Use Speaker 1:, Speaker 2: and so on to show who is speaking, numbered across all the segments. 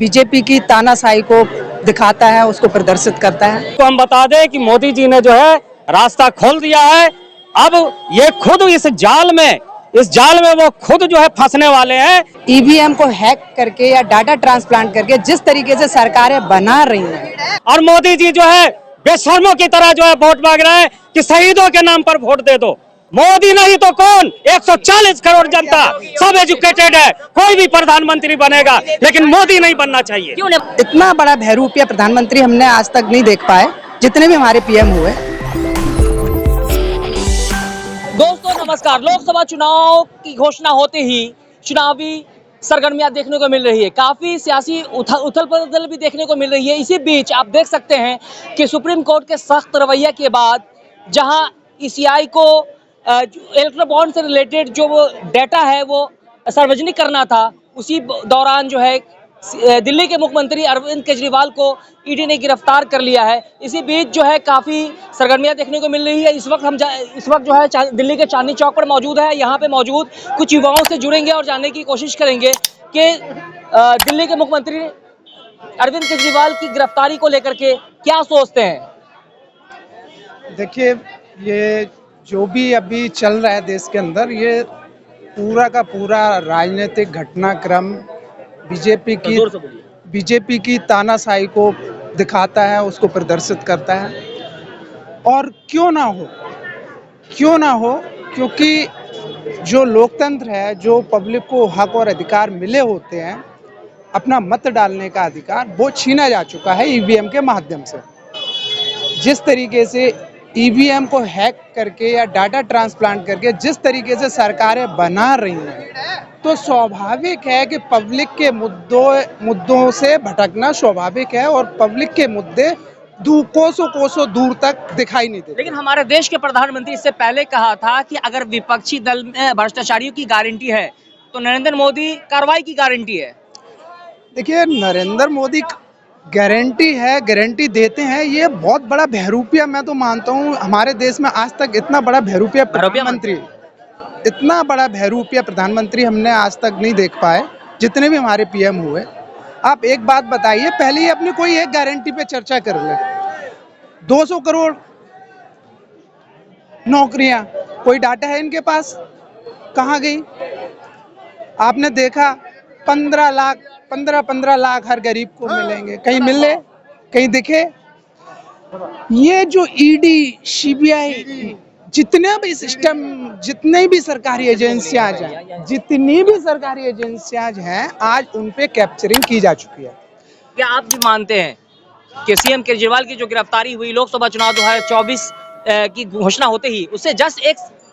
Speaker 1: BJP की तानाशाही को दिखाता है, उसको प्रदर्शित करता है।
Speaker 2: तो हम बता दें कि मोदी जी ने जो है रास्ता खोल दिया है। अब ये खुद इस जाल में वो खुद जो है फंसने वाले हैं।
Speaker 1: ईवीएम को हैक करके या डाटा ट्रांसप्लांट करके जिस तरीके से सरकारें बना रही हैं,
Speaker 2: और मोदी जी जो है बेशर्मों की तरह जो है वोट मांग रहे हैं कि शहीदों के नाम पर वोट दे दो। मोदी नहीं तो कौन? 140 करोड़ जनता सब एजुकेटेड है, कोई भी प्रधानमंत्री बनेगा, लेकिन मोदी नहीं बनना चाहिए।
Speaker 1: क्यों इतना बड़ा बहरूपिया प्रधानमंत्री हमने आज तक नहीं देख पाए, जितने भी हमारे पीएम हुए।
Speaker 3: दोस्तों नमस्कार। लोकसभा चुनाव की घोषणा होते ही चुनावी सरगर्मियां देखने को मिल रही है, काफी सियासी उथल पुथल भी देखने को मिल रही है। इसी बीच आप देख सकते हैं कि सुप्रीम कोर्ट के सख्त रवैया के बाद जहां ईसीआई को इलेक्ट्रल बॉन्ड से रिलेटेड जो वो डेटा है वो सार्वजनिक करना था, उसी दौरान जो है दिल्ली के मुख्यमंत्री अरविंद केजरीवाल को ईडी ने गिरफ्तार कर लिया है। इसी बीच जो है काफ़ी सरगर्मियां देखने को मिल रही है। इस वक्त जो है दिल्ली के चांदनी चौक पर मौजूद है। यहाँ पे मौजूद कुछ युवाओं से जुड़ेंगे और जानने की कोशिश करेंगे कि दिल्ली के मुख्यमंत्री अरविंद केजरीवाल की गिरफ्तारी को लेकर के क्या सोचते हैं।
Speaker 4: देखिए, ये जो भी अभी चल रहा है देश के अंदर, ये पूरा का पूरा राजनीतिक घटनाक्रम बीजेपी की तानाशाही को दिखाता है, उसको प्रदर्शित करता है। और क्यों ना हो, क्योंकि जो लोकतंत्र है, जो पब्लिक को हक और अधिकार मिले होते हैं, अपना मत डालने का अधिकार, वो छीना जा चुका है ईवीएम के माध्यम से। जिस तरीके से ईवीएम को हैक करके या डाटा ट्रांसप्लांट करके जिस तरीके से सरकारें बना रही हैं, तो स्वाभाविक है कि पब्लिक के मुद्दों से भटकना स्वाभाविक है और पब्लिक के मुद्दे कोसों दूर तक दिखाई नहीं देते।
Speaker 3: लेकिन हमारे देश के प्रधानमंत्री इससे पहले कहा था कि अगर विपक्षी दल में भ्रष्टाचारियों की गारंटी है तो नरेंद्र मोदी कार्रवाई की गारंटी है।
Speaker 4: देखिए, नरेंद्र मोदी गारंटी देते हैं, ये बहुत बड़ा बहरूपिया मैं तो मानता हूँ। हमारे देश में आज तक इतना बड़ा बहरूपिया प्रधानमंत्री हमने आज तक नहीं देख पाए, जितने भी हमारे पीएम हुए। आप एक बात बताइए, पहले ही अपनी कोई एक गारंटी पे चर्चा कर ले। 200 करोड़ नौकरियां, कोई डाटा है इनके पास? कहाँ गई? आपने देखा 15 लाख हर गरीब को मिलेंगे, कहीं मिले, कहीं दिखे? ये जो ईडी, सीबीआई, जितने भी सिस्टम, जितनी भी सरकारी एजेंसियां हैं, आज उन पे कैप्चरिंग की जा चुकी है।
Speaker 3: क्या आप भी मानते हैं कि सीएम केजरीवाल की जो गिरफ्तारी हुई लोकसभा चुनाव 2024 की घोषणा होते ही उससे जस्ट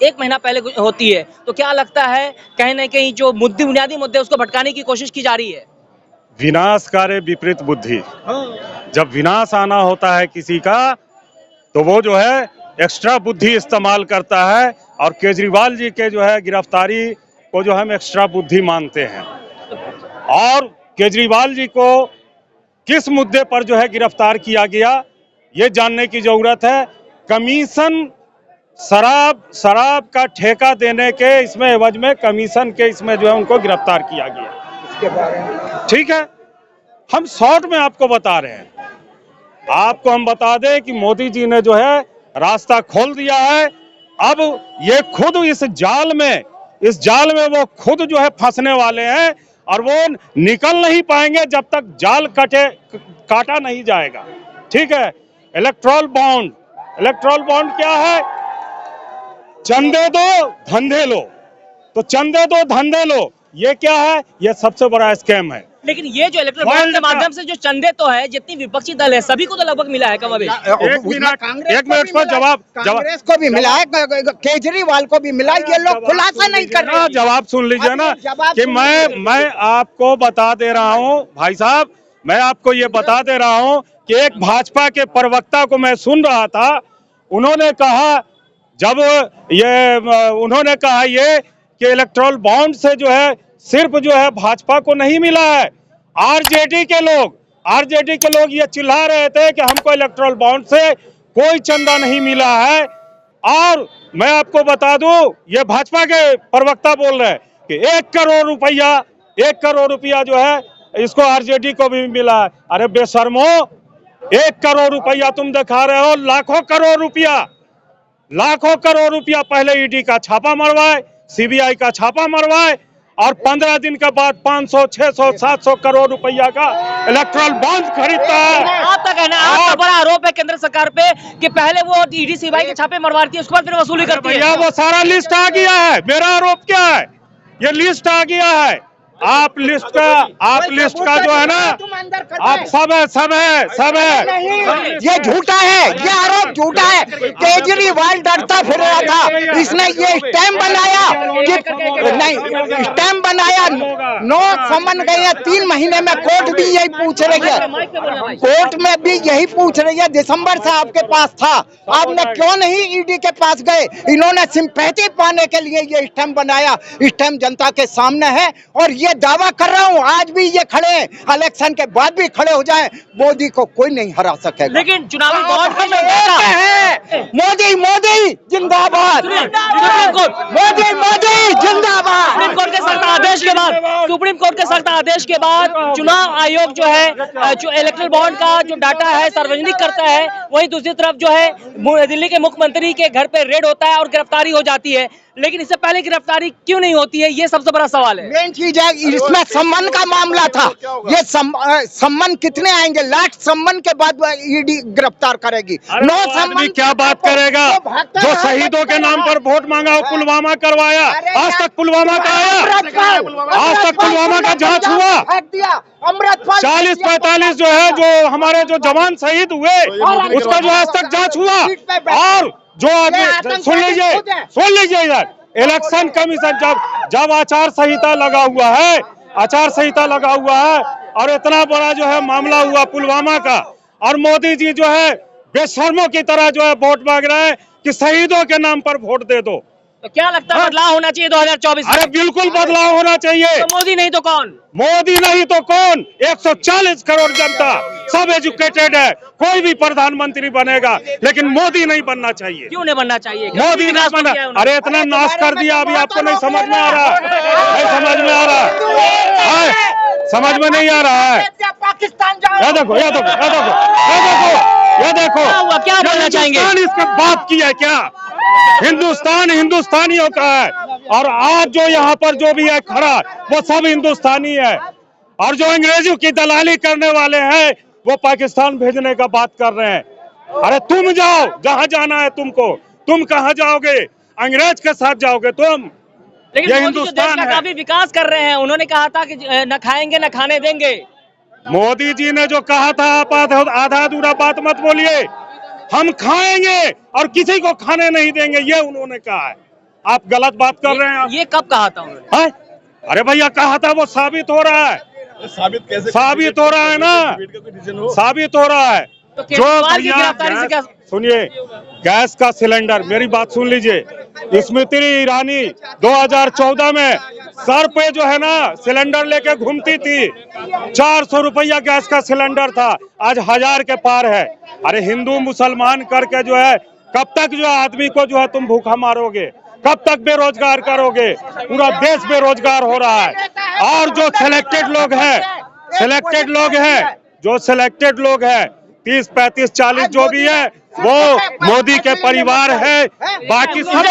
Speaker 3: एक महीना पहले होती है, तो क्या लगता है कहीं ना कहीं जो बुनियादी मुद्दे उसको भटकाने की कोशिश की जा रही है?
Speaker 2: विनाशकारी विपरीत बुद्धि। जब विनाश आना होता है किसी का, तो वो जो है एक्स्ट्रा बुद्धि इस्तेमाल करता है, और केजरीवाल जी के जो है गिरफ्तारी को जो हम एक्स्ट्रा बुद्धि मानते हैं। और केजरीवाल जी को किस मुद्दे पर जो है गिरफ्तार किया गया, ये जानने की जरूरत है। कमीशन, शराब का ठेका देने के इसमें एवज में कमीशन के इसमें जो है उनको गिरफ्तार किया गया। इसके बारे में ठीक है, हम शॉर्ट में आपको बता रहे हैं। आपको हम बता दें कि मोदी जी ने जो है रास्ता खोल दिया है। अब ये खुद इस जाल में वो खुद जो है फंसने वाले हैं, और वो निकल नहीं पाएंगे जब तक जाल काटा नहीं जाएगा। ठीक है, इलेक्ट्रल बॉन्ड क्या है? चंदे दो धंधे लो, तो चंदे दो धंधे लो, ये क्या है? ये सबसे बड़ा स्कैम है।
Speaker 3: लेकिन ये जो इलेक्ट्रल बॉन्ड के माध्यम से जो चंदे तो है, जितनी विपक्षी दल है सभी को तो लगभग मिला है कम अभी।
Speaker 2: एक मिनट पर जवाब
Speaker 5: कांग्रेस को भी मिला है, केजरीवाल को भी मिला, ये लोग खुलासा नहीं कर रहे।
Speaker 2: जवाब सुन लीजिए ना कि मैं आपको बता दे रहा हूँ भाई साहब, मैं आपको ये बता दे रहा हूँ कि एक भाजपा के प्रवक्ता को मैं सुन रहा था, उन्होंने कहा ये कि इलेक्ट्रल बॉन्ड से जो है सिर्फ जो है भाजपा को नहीं मिला है, आरजेडी के लोग ये चिल्ला रहे थे कि हमको इलेक्ट्रल बॉन्ड से कोई चंदा नहीं मिला है। और मैं आपको बता दूं, ये भाजपा के प्रवक्ता बोल रहे हैं कि 1 करोड़ रुपया जो है इसको आरजेडी को भी मिला है। अरे बेशर्मो, 1 करोड़ रुपया तुम दिखा रहे हो, लाखों करोड़ रुपया पहले ईडी का छापा मरवाए, सीबीआई का छापा मरवाए, और 15 दिन के बाद 500, 600, 700 करोड़ रुपया का इलेक्ट्रल बॉन्ड खरीदता है।
Speaker 3: आपका कहना है, आपका बड़ा आरोप है केंद्र सरकार पे कि पहले वो ईडी सीबीआई के छापे मरवाती है, उसके बाद फिर वसूली करती है।
Speaker 2: भैया वो सारा लिस्ट आ गया है, मेरा आरोप क्या है, ये लिस्ट आ गया है। आप लिस्ट का जो है ना, आप सब है।
Speaker 5: ये झूठा है, ये आरोप झूठा है। केजरीवाल डरता फिर रहा था, इसने ये स्टैम्प बनाया कि नहीं, स्टैम्प बनाया, 9 समन गए हैं 3 महीने में। कोर्ट भी यही पूछ रही है, कोर्ट में भी यही पूछ रही है, दिसंबर से आपके पास था, आपने क्यों नहीं ईडी के पास गए? इन्होंने सिंपैथी पाने के लिए ये स्टैम्प बनाया। स्टैम्प जनता के सामने है, और ये दावा कर रहा हूँ, आज भी ये खड़े हैं, इलेक्शन के बाद भी खड़े हो जाएं, मोदी को कोई नहीं हरा सकेगा।
Speaker 3: लेकिन चुनावी बॉन्ड का जो
Speaker 5: है, मोदी जिंदाबाद, मोदी जिंदाबाद।
Speaker 3: सुप्रीम कोर्ट के सख्त आदेश के बाद चुनाव आयोग जो है जो इलेक्ट्रल बॉन्ड का जो डाटा है सार्वजनिक करता है, वही दूसरी तरफ जो है दिल्ली के मुख्यमंत्री के घर पे रेड होता है और गिरफ्तारी हो जाती है। लेकिन इससे पहले गिरफ्तारी क्यों नहीं होती है, ये सबसे बड़ा सवाल है।
Speaker 5: मेन चीज है, इसमें सम्मन का मामला था। ये सम्मन कितने आएंगे? लास्ट सम्मन के बाद ईडी गिरफ्तार करेगी। 9 सम्मन
Speaker 2: क्या बात करेगा? जो शहीदों के नाम पर वोट मांगा, वो पुलवामा करवाया। आज तक पुलवामा का आया? आज तक पुलवामा का जांच हुआ? 40-45 जो है, जो हमारे जो जवान शहीद हुए, उसका जो आज तक जांच हुआ। और जो आदमी, सुन लीजिए इधर, इलेक्शन कमीशन जब आचार संहिता लगा हुआ है, और इतना बड़ा जो है मामला हुआ पुलवामा का, और मोदी जी जो है बेशर्मों की तरह जो है वोट मांग रहे हैं कि शहीदों के नाम पर वोट दे दो।
Speaker 3: तो क्या लगता है बदलाव होना चाहिए 2024 में?
Speaker 2: अरे बिल्कुल बदलाव होना चाहिए।
Speaker 3: तो मोदी नहीं तो कौन?
Speaker 2: 140 करोड़ जनता सब एजुकेटेड है, कोई भी प्रधानमंत्री बनेगा, लेकिन मोदी नहीं बनना चाहिए।
Speaker 3: क्यों नहीं बनना चाहिए?
Speaker 2: मोदी नहीं बनना। अरे इतना नाश कर दिया, अभी आपको नहीं समझ में आ रहा है? समझ में नहीं आ रहा है। ये देखो
Speaker 3: क्या बोलना चाहेंगे?
Speaker 2: इसके बात की है क्या? हिंदुस्तान हिंदुस्तानियों का है, और आज जो यहाँ पर जो भी है खड़ा, वो सब हिंदुस्तानी है। और जो अंग्रेजों की दलाली करने वाले हैं, वो पाकिस्तान भेजने का बात कर रहे हैं। अरे तुम जाओ जहाँ जाना है तुमको, तुम कहाँ जाओगे? अंग्रेज के साथ जाओगे तुम?
Speaker 3: लेकिन
Speaker 2: ये
Speaker 3: मोदी जो देश
Speaker 2: हिंदुस्तान
Speaker 3: का
Speaker 2: है।
Speaker 3: काफी विकास कर रहे हैं, उन्होंने कहा था कि न खाएंगे न खाने देंगे।
Speaker 2: मोदी जी ने जो कहा था, आप आधा अधूरा बात मत बोलिए। हम खाएंगे और किसी को खाने नहीं देंगे, ये उन्होंने कहा है। आप गलत बात कर रहे हैं।
Speaker 3: ये कब कहा था उन्होंने?
Speaker 2: है? अरे भैया कहा था, वो साबित हो रहा है।
Speaker 6: साबित कैसे?
Speaker 2: साबित हो रहा है ना, साबित हो रहा है।
Speaker 3: तो
Speaker 2: जो
Speaker 3: केजरीवाल की
Speaker 2: भैया
Speaker 3: गिरफ्तारी से क्या?
Speaker 2: सुनिए, गैस का सिलेंडर, मेरी बात सुन लीजिए। स्मृति ईरानी 2014 में सर पे जो है ना सिलेंडर लेके घूमती थी। 400 रुपया गैस का सिलेंडर था, आज 1000 के पार है। अरे हिंदू मुसलमान करके जो है, कब तक जो आदमी को जो है तुम भूखा मारोगे? कब तक बेरोजगार करोगे? पूरा देश बेरोजगार हो रहा है। और जो सिलेक्टेड लोग हैं, जो सिलेक्टेड लोग हैं 30, 35, 40 जो भी है, वो मोदी के परिवार है। बाकी सब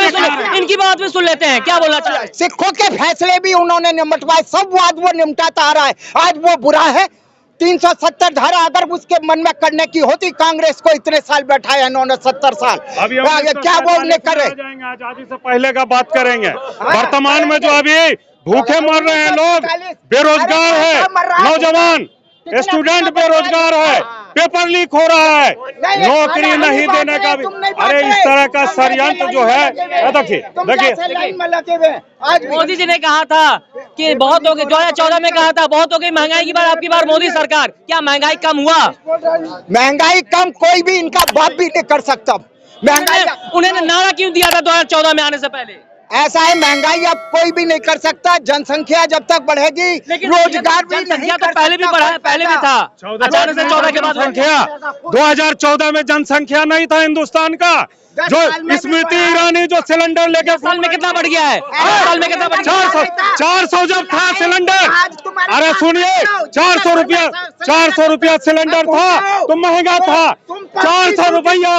Speaker 3: इनकी बात भी सुन लेते हैं, क्या बोलना चाहिए?
Speaker 5: सिखों के फैसले भी उन्होंने निपटवाए, सब वाद वो निपटाता आ रहा है। आज वो बुरा है। 370 धारा अगर उसके मन में करने की होती, कांग्रेस को इतने साल बैठाया इन्होंने, 70 साल। क्या वो उन्हें करे?
Speaker 2: आजादी से पहले का बात करेंगे। वर्तमान में जो अभी भूखे मर रहे हैं लोग, बेरोजगार है, नौजवान स्टूडेंट बेरोजगार है, पेपर लीक हो रहा है, नौकरी नहीं देने का भी। अरे इस तरह का षड्यंत्र जो है, देखिए
Speaker 3: आज मोदी जी ने कहा था कि बहुत हो गई, 2014 में कहा था बहुत हो गई महंगाई की बार, आपकी बार मोदी सरकार। क्या महंगाई कम हुआ?
Speaker 5: महंगाई कम कोई भी इनका बाप भी नहीं कर सकता। महंगाई
Speaker 3: उन्होंने नारा क्यों दिया था 2014 में आने से पहले?
Speaker 5: ऐसा है, महंगाई अब कोई भी नहीं कर सकता, जनसंख्या जब तक बढ़ेगी
Speaker 3: लेकिन
Speaker 5: रोजगार भी नहीं
Speaker 3: जनसंख्या तो
Speaker 5: कर
Speaker 3: पहले भी
Speaker 5: सकता,
Speaker 3: बढ़ा है, पहले भी था, अचानक से 14 के बाद
Speaker 2: जनसंख्या 2014 में जनसंख्या नहीं था हिंदुस्तान का।
Speaker 5: 10
Speaker 2: जो
Speaker 5: साल में भी
Speaker 2: स्मृति
Speaker 5: बढ़ा है।
Speaker 2: ईरानी जो सिलेंडर लेके
Speaker 3: 10 साल में कितना बढ़ गया है? 10 साल में कितना बढ़ गया है?
Speaker 2: 400 जब था सिलेंडर,
Speaker 5: आज तुम्हारे
Speaker 2: अरे
Speaker 5: पास
Speaker 2: सुनिए,
Speaker 5: बताओ,
Speaker 2: 400 रुपया सिलेंडर था तो महंगा था। 400 रुपया